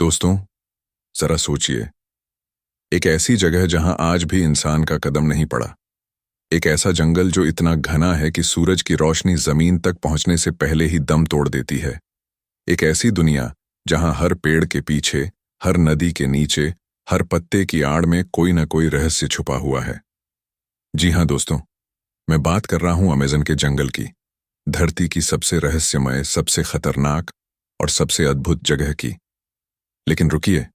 दोस्तों, जरा सोचिए। एक ऐसी जगह जहां आज भी इंसान का कदम नहीं पड़ा। एक ऐसा जंगल जो इतना घना है कि सूरज की रोशनी जमीन तक पहुंचने से पहले ही दम तोड़ देती है। एक ऐसी दुनिया जहां हर पेड़ के पीछे, हर नदी के नीचे, हर पत्ते की आड़ में कोई न कोई रहस्य छुपा हुआ है। जी हां दोस्तों, मैं बात कर रहा हूं अमेज़न के जंगल की, धरती की सबसे रहस्यमय, सबसे खतरनाक और सबसे अद्भुत जगह की। लेकिन रुकिए,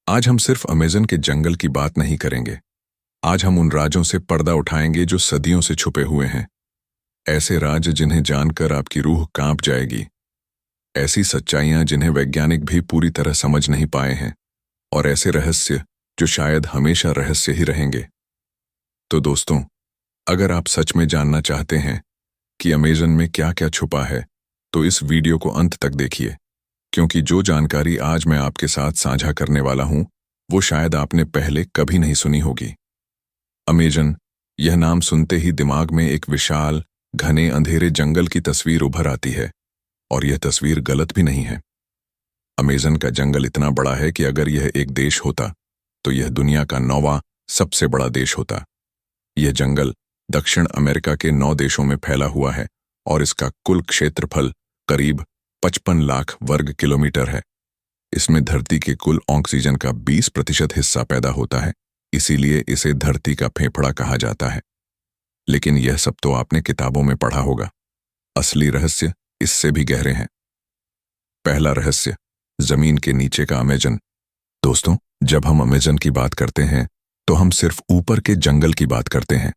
आज हम सिर्फ अमेज़न के जंगल की बात नहीं करेंगे। आज हम उन राजों से पर्दा उठाएंगे जो सदियों से छुपे हुए हैं। ऐसे राज जिन्हें जानकर आपकी रूह कांप जाएगी। ऐसी सच्चाइयां जिन्हें वैज्ञानिक भी पूरी तरह समझ नहीं पाए हैं। और ऐसे रहस्य जो शायद हमेशा रहस्य ही रहेंगे। तो दोस्तों, अगर आप सच में जानना चाहते हैं कि अमेज़न में क्या क्या छुपा है, तो इस वीडियो को अंत तक देखिए, क्योंकि जो जानकारी आज मैं आपके साथ साझा करने वाला हूं, वो शायद आपने पहले कभी नहीं सुनी होगी। अमेज़न, यह नाम सुनते ही दिमाग में एक विशाल, घने अंधेरे जंगल की तस्वीर उभर आती है, और यह तस्वीर गलत भी नहीं है। अमेज़न का जंगल इतना बड़ा है कि अगर यह एक देश होता, तो यह दुनिया का 9वां सबसे बड़ा देश होता। यह जंगल दक्षिण अमेरिका के 9 देशों में फैला हुआ है, और इसका कुल क्षेत्रफल करीब 55 लाख वर्ग किलोमीटर है। इसमें धरती के कुल ऑक्सीजन का 20% हिस्सा पैदा होता है, इसीलिए इसे धरती का फेफड़ा कहा जाता है। लेकिन यह सब तो आपने किताबों में पढ़ा होगा। असली रहस्य इससे भी गहरे हैं। पहला रहस्य, जमीन के नीचे का अमेज़न। दोस्तों, जब हम अमेज़न की बात करते हैं, तो हम सिर्फ ऊपर के जंगल की बात करते हैं।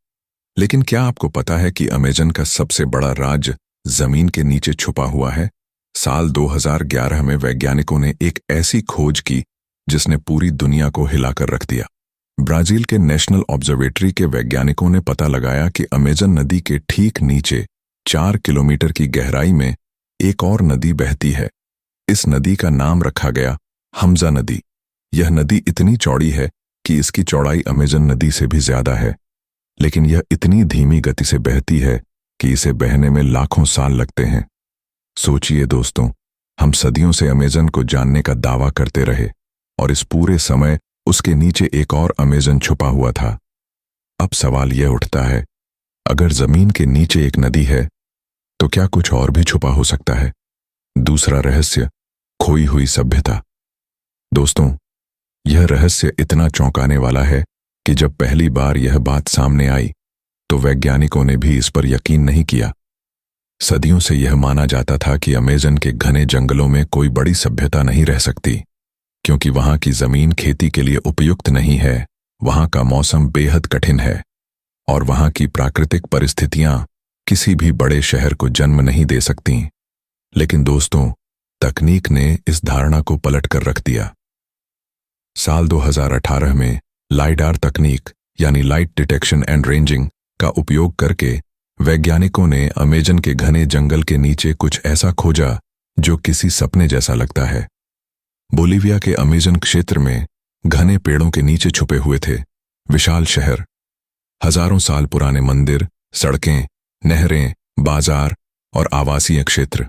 लेकिन क्या आपको पता है कि अमेज़न का सबसे बड़ा राज जमीन के नीचे छुपा हुआ है? साल 2011 में वैज्ञानिकों ने एक ऐसी खोज की जिसने पूरी दुनिया को हिलाकर रख दिया। ब्राजील के नेशनल ऑब्जर्वेटरी के वैज्ञानिकों ने पता लगाया कि अमेज़न नदी के ठीक नीचे 4 किलोमीटर की गहराई में एक और नदी बहती है। इस नदी का नाम रखा गया हमजा नदी। यह नदी इतनी चौड़ी है कि इसकी चौड़ाई अमेज़न नदी से भी ज्यादा है, लेकिन यह इतनी धीमी गति से बहती है कि इसे बहने में लाखों साल लगते हैं। सोचिए दोस्तों, हम सदियों से अमेज़न को जानने का दावा करते रहे, और इस पूरे समय उसके नीचे एक और अमेज़न छुपा हुआ था। अब सवाल यह उठता है, अगर जमीन के नीचे एक नदी है, तो क्या कुछ और भी छुपा हो सकता है? दूसरा रहस्य, खोई हुई सभ्यता। दोस्तों, यह रहस्य इतना चौंकाने वाला है कि जब पहली बार यह बात सामने आई, तो वैज्ञानिकों ने भी इस पर यकीन नहीं किया। सदियों से यह माना जाता था कि अमेज़न के घने जंगलों में कोई बड़ी सभ्यता नहीं रह सकती, क्योंकि वहां की जमीन खेती के लिए उपयुक्त नहीं है, वहां का मौसम बेहद कठिन है, और वहां की प्राकृतिक परिस्थितियां किसी भी बड़े शहर को जन्म नहीं दे सकती। लेकिन दोस्तों, तकनीक ने इस धारणा को पलट कर रख दिया। साल 2018 में लाइडार तकनीक, यानी लाइट डिटेक्शन एंड रेंजिंग का उपयोग करके वैज्ञानिकों ने अमेज़न के घने जंगल के नीचे कुछ ऐसा खोजा जो किसी सपने जैसा लगता है। बोलिविया के अमेज़न क्षेत्र में घने पेड़ों के नीचे छुपे हुए थे विशाल शहर, हजारों साल पुराने मंदिर, सड़कें, नहरें, बाजार और आवासीय क्षेत्र।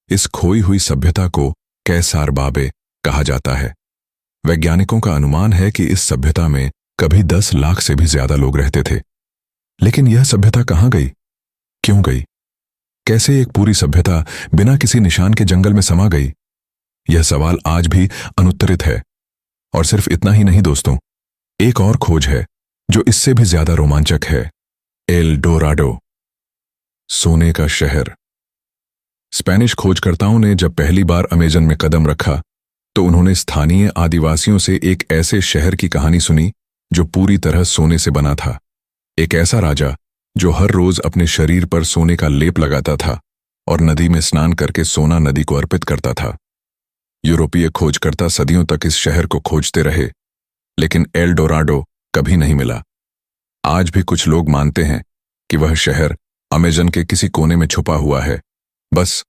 इस खोई हुई सभ्यता को कैसार बाबे कहा जाता है। वैज्ञानिकों का अनुमान है कि इस सभ्यता में कभी 10 लाख से भी ज्यादा लोग रहते थे। लेकिन यह सभ्यता कहां गई? क्यों गई? कैसे एक पूरी सभ्यता बिना किसी निशान के जंगल में समा गई? यह सवाल आज भी अनुत्तरित है। और सिर्फ इतना ही नहीं दोस्तों, एक और खोज है जो इससे भी ज्यादा रोमांचक है। एल डोराडो, सोने का शहर। स्पेनिश खोजकर्ताओं ने जब पहली बार अमेज़न में कदम रखा, तो उन्होंने स्थानीय आदिवासियों से एक ऐसे शहर की कहानी सुनी जो पूरी तरह सोने से बना था। एक ऐसा राजा जो हर रोज अपने शरीर पर सोने का लेप लगाता था और नदी में स्नान करके सोना नदी को अर्पित करता था। यूरोपीय खोजकर्ता सदियों तक इस शहर को खोजते रहे, लेकिन एल डोराडो कभी नहीं मिला। आज भी कुछ लोग मानते हैं कि वह शहर अमेज़न के किसी कोने में छुपा हुआ है, बस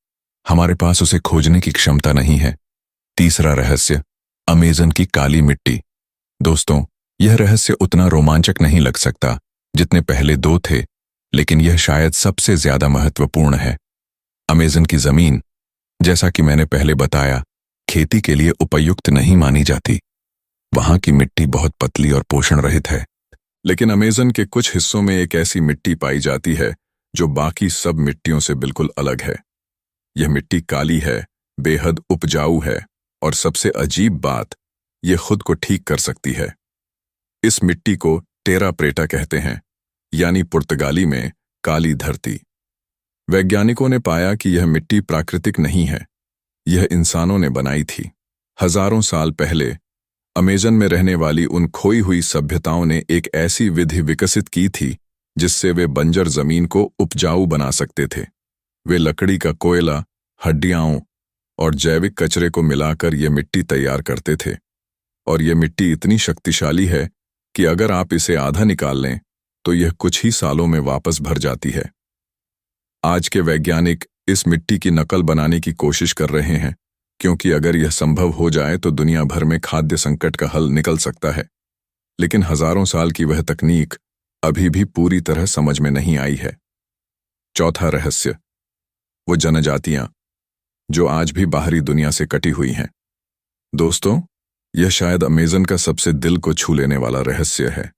हमारे पास उसे खोजने की क्षमता नहीं है। तीसरा रहस्य, अमेज़न की काली मिट्टी। दोस्तों, यह रहस्य उतना रोमांचक नहीं लग सकता जितने पहले 2 थे, लेकिन यह शायद सबसे ज्यादा महत्वपूर्ण है। अमेज़न की जमीन, जैसा कि मैंने पहले बताया, खेती के लिए उपयुक्त नहीं मानी जाती। वहां की मिट्टी बहुत पतली और पोषण रहित है। लेकिन अमेज़न के कुछ हिस्सों में एक ऐसी मिट्टी पाई जाती है जो बाकी सब मिट्टियों से बिल्कुल अलग है। यह मिट्टी काली है, बेहद उपजाऊ है और सबसे अजीब बात, यह खुद को ठीक कर सकती है। इस मिट्टी को टेरा प्रेटा कहते हैं, यानी पुर्तगाली में काली धरती। वैज्ञानिकों ने पाया कि यह मिट्टी प्राकृतिक नहीं है, यह इंसानों ने बनाई थी। हजारों साल पहले अमेज़न में रहने वाली उन खोई हुई सभ्यताओं ने एक ऐसी विधि विकसित की थी जिससे वे बंजर जमीन को उपजाऊ बना सकते थे। वे लकड़ी का कोयला, हड्डियां और जैविक कचरे को मिलाकर यह मिट्टी तैयार करते थे। और यह मिट्टी इतनी शक्तिशाली है कि अगर आप इसे आधा निकाल लें तो यह कुछ ही सालों में वापस भर जाती है। आज के वैज्ञानिक इस मिट्टी की नकल बनाने की कोशिश कर रहे हैं, क्योंकि अगर यह संभव हो जाए तो दुनिया भर में खाद्य संकट का हल निकल सकता है। लेकिन हजारों साल की वह तकनीक अभी भी पूरी तरह समझ में नहीं आई है। चौथा रहस्य, वो जनजातियां जो आज भी बाहरी दुनिया से कटी हुई हैं। दोस्तों, यह शायद अमेज़न का सबसे दिल को छू लेने वाला रहस्य है।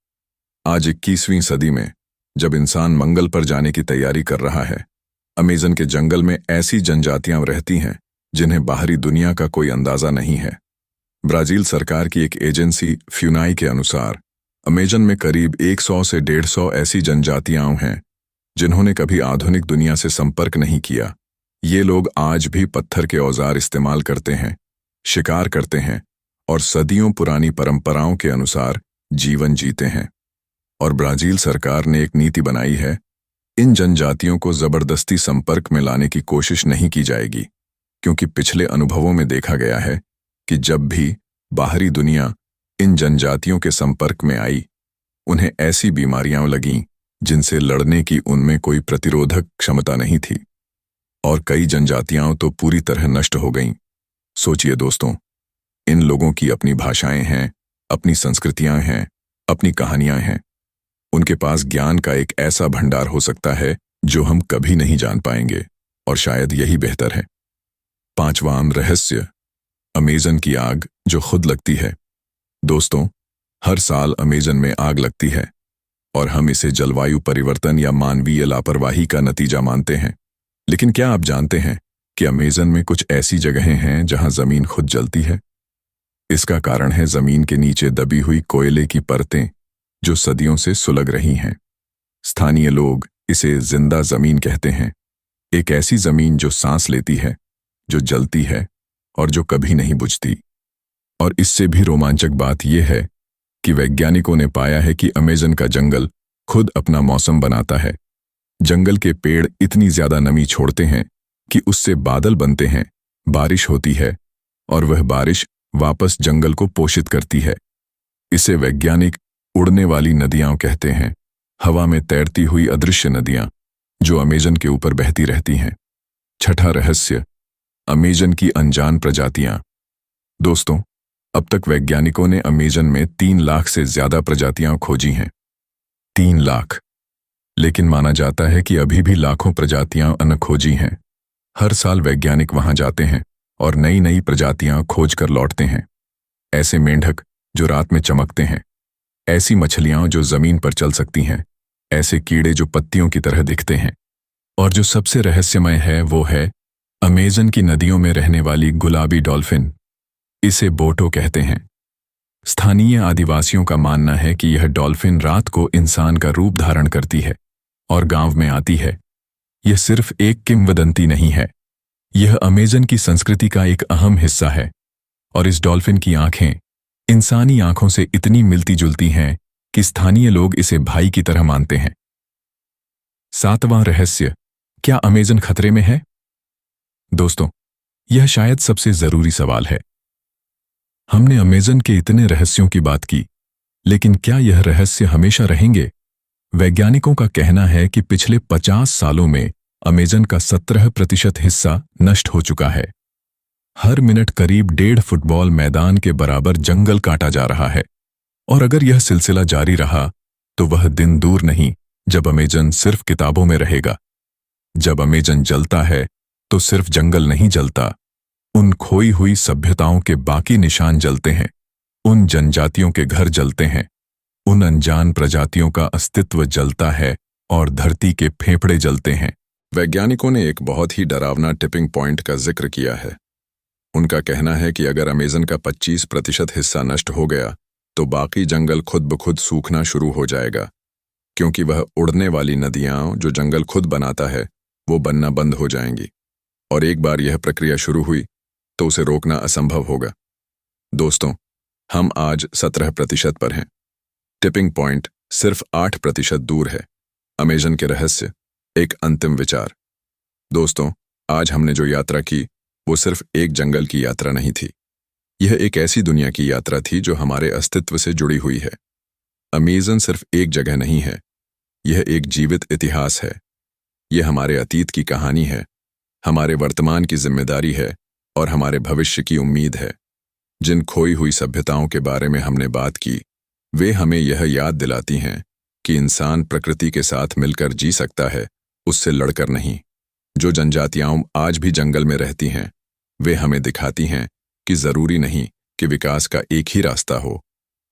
आज 21वीं सदी में जब इंसान मंगल पर जाने की तैयारी कर रहा है, अमेज़न के जंगल में ऐसी जनजातियां रहती हैं जिन्हें बाहरी दुनिया का कोई अंदाजा नहीं है। ब्राजील सरकार की एक एजेंसी फ्यूनाई के अनुसार अमेज़न में करीब 100 से 150 ऐसी जनजातियां हैं जिन्होंने कभी आधुनिक दुनिया से संपर्क नहीं किया। ये लोग आज भी पत्थर के औजार इस्तेमाल करते हैं, शिकार करते हैं और सदियों पुरानी परंपराओं के अनुसार जीवन जीते हैं। और ब्राजील सरकार ने एक नीति बनाई है, इन जनजातियों को जबरदस्ती संपर्क में लाने की कोशिश नहीं की जाएगी, क्योंकि पिछले अनुभवों में देखा गया है कि जब भी बाहरी दुनिया इन जनजातियों के संपर्क में आई, उन्हें ऐसी बीमारियां लगीं जिनसे लड़ने की उनमें कोई प्रतिरोधक क्षमता नहीं थी और कई जनजातियां तो पूरी तरह नष्ट हो गईं। सोचिए दोस्तों, इन लोगों की अपनी भाषाएं हैं, अपनी संस्कृतियां हैं, अपनी कहानियां हैं। उनके पास ज्ञान का एक ऐसा भंडार हो सकता है जो हम कभी नहीं जान पाएंगे, और शायद यही बेहतर है। पांचवां रहस्य, अमेज़न की आग जो खुद लगती है। दोस्तों, हर साल अमेज़न में आग लगती है और हम इसे जलवायु परिवर्तन या मानवीय लापरवाही का नतीजा मानते हैं। लेकिन क्या आप जानते हैं कि अमेज़न में कुछ ऐसी जगहें हैं जहां जमीन खुद जलती है? इसका कारण है जमीन के नीचे दबी हुई कोयले की परतें जो सदियों से सुलग रही हैं। स्थानीय लोग इसे जिंदा जमीन कहते हैं, एक ऐसी जमीन जो सांस लेती है, जो जलती है और जो कभी नहीं बुझती। और इससे भी रोमांचक बात यह है कि वैज्ञानिकों ने पाया है कि अमेज़न का जंगल खुद अपना मौसम बनाता है। जंगल के पेड़ इतनी ज्यादा नमी छोड़ते हैं कि उससे बादल बनते हैं, बारिश होती है और वह बारिश वापस जंगल को पोषित करती है। इसे वैज्ञानिक उड़ने वाली नदियां कहते हैं, हवा में तैरती हुई अदृश्य नदियां जो अमेज़न के ऊपर बहती रहती हैं। छठा रहस्य, अमेज़न की अनजान प्रजातियां। दोस्तों, अब तक वैज्ञानिकों ने अमेज़न में 3 लाख से ज्यादा प्रजातियां खोजी हैं। 3 लाख। लेकिन माना जाता है कि अभी भी लाखों प्रजातियां अनखोजी हैं। हर साल वैज्ञानिक वहां जाते हैं और नई नई प्रजातियां खोज कर लौटते हैं। ऐसे मेंढक जो रात में चमकते हैं, ऐसी मछलियां जो जमीन पर चल सकती हैं, ऐसे कीड़े जो पत्तियों की तरह दिखते हैं, और जो सबसे रहस्यमय है वो है अमेज़न की नदियों में रहने वाली गुलाबी डॉल्फिन। इसे बोटो कहते हैं। स्थानीय आदिवासियों का मानना है कि यह डॉल्फिन रात को इंसान का रूप धारण करती है और गांव में आती है। यह सिर्फ एक किंवदंती नहीं है, यह अमेज़न की संस्कृति का एक अहम हिस्सा है। और इस डॉल्फिन की आंखें इंसानी आंखों से इतनी मिलती जुलती हैं कि स्थानीय लोग इसे भाई की तरह मानते हैं। 7वां रहस्य, क्या अमेज़न खतरे में है? दोस्तों, यह शायद सबसे जरूरी सवाल है। हमने अमेज़न के इतने रहस्यों की बात की, लेकिन क्या यह रहस्य हमेशा रहेंगे? वैज्ञानिकों का कहना है कि पिछले 50 सालों में अमेज़न का 17% हिस्सा नष्ट हो चुका है। हर मिनट करीब 1.5 फुटबॉल मैदान के बराबर जंगल काटा जा रहा है। और अगर यह सिलसिला जारी रहा तो वह दिन दूर नहीं जब अमेज़न सिर्फ किताबों में रहेगा। जब अमेज़न जलता है तो सिर्फ जंगल नहीं जलता, उन खोई हुई सभ्यताओं के बाकी निशान जलते हैं, उन जनजातियों के घर जलते हैं, उन अनजान प्रजातियों का अस्तित्व जलता है और धरती के फेफड़े जलते हैं। वैज्ञानिकों ने एक बहुत ही डरावना टिपिंग पॉइंट का जिक्र किया है। उनका कहना है कि अगर अमेज़न का 25% हिस्सा नष्ट हो गया तो बाकी जंगल खुद ब खुद सूखना शुरू हो जाएगा, क्योंकि वह उड़ने वाली नदियां जो जंगल खुद बनाता है वो बनना बंद हो जाएंगी, और एक बार यह प्रक्रिया शुरू हुई तो उसे रोकना असंभव होगा। दोस्तों, हम आज 17% पर हैं। टिपिंग पॉइंट सिर्फ 8% दूर है। अमेज़न के रहस्य, एक अंतिम विचार। दोस्तों, आज हमने जो यात्रा की वो सिर्फ एक जंगल की यात्रा नहीं थी। यह एक ऐसी दुनिया की यात्रा थी जो हमारे अस्तित्व से जुड़ी हुई है। अमेज़न सिर्फ एक जगह नहीं है, यह एक जीवित इतिहास है। यह हमारे अतीत की कहानी है, हमारे वर्तमान की जिम्मेदारी है और हमारे भविष्य की उम्मीद है। जिन खोई हुई सभ्यताओं के बारे में हमने बात की, वे हमें यह याद दिलाती हैं कि इंसान प्रकृति के साथ मिलकर जी सकता है, उससे लड़कर नहीं। जो जनजातियां आज भी जंगल में रहती हैं, वे हमें दिखाती हैं कि जरूरी नहीं कि विकास का एक ही रास्ता हो।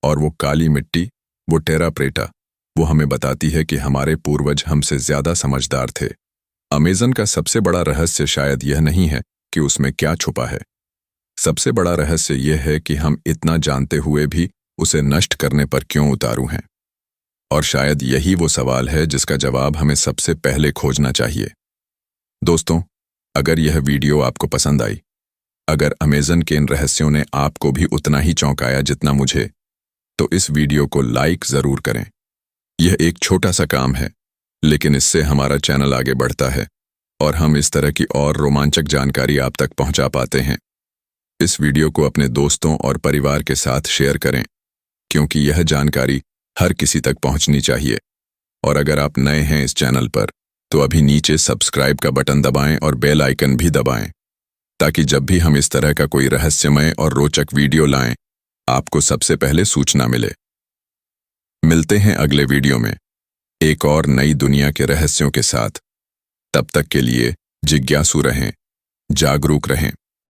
और वो काली मिट्टी, वो टेरा प्रेटा, वो हमें बताती है कि हमारे पूर्वज हमसे ज्यादा समझदार थे। अमेज़न का सबसे बड़ा रहस्य शायद यह नहीं है कि उसमें क्या छुपा है। सबसे बड़ा रहस्य यह है कि हम इतना जानते हुए भी उसे नष्ट करने पर क्यों उतारू हैं। और शायद यही वो सवाल है जिसका जवाब हमें सबसे पहले खोजना चाहिए। दोस्तों, अगर यह वीडियो आपको पसंद आई, अगर अमेज़न के इन रहस्यों ने आपको भी उतना ही चौंकाया जितना मुझे, तो इस वीडियो को लाइक जरूर करें। यह एक छोटा सा काम है, लेकिन इससे हमारा चैनल आगे बढ़ता है और हम इस तरह की और रोमांचक जानकारी आप तक पहुंचा पाते हैं। इस वीडियो को अपने दोस्तों और परिवार के साथ शेयर करें, क्योंकि यह जानकारी हर किसी तक पहुंचनी चाहिए। और अगर आप नए हैं इस चैनल पर, तो अभी नीचे सब्सक्राइब का बटन दबाएं और बेल आइकन भी दबाएं, ताकि जब भी हम इस तरह का कोई रहस्यमय और रोचक वीडियो लाएं, आपको सबसे पहले सूचना मिले। मिलते हैं अगले वीडियो में एक और नई दुनिया के रहस्यों के साथ। तब तक के लिए जिज्ञासु रहें, जागरूक रहें।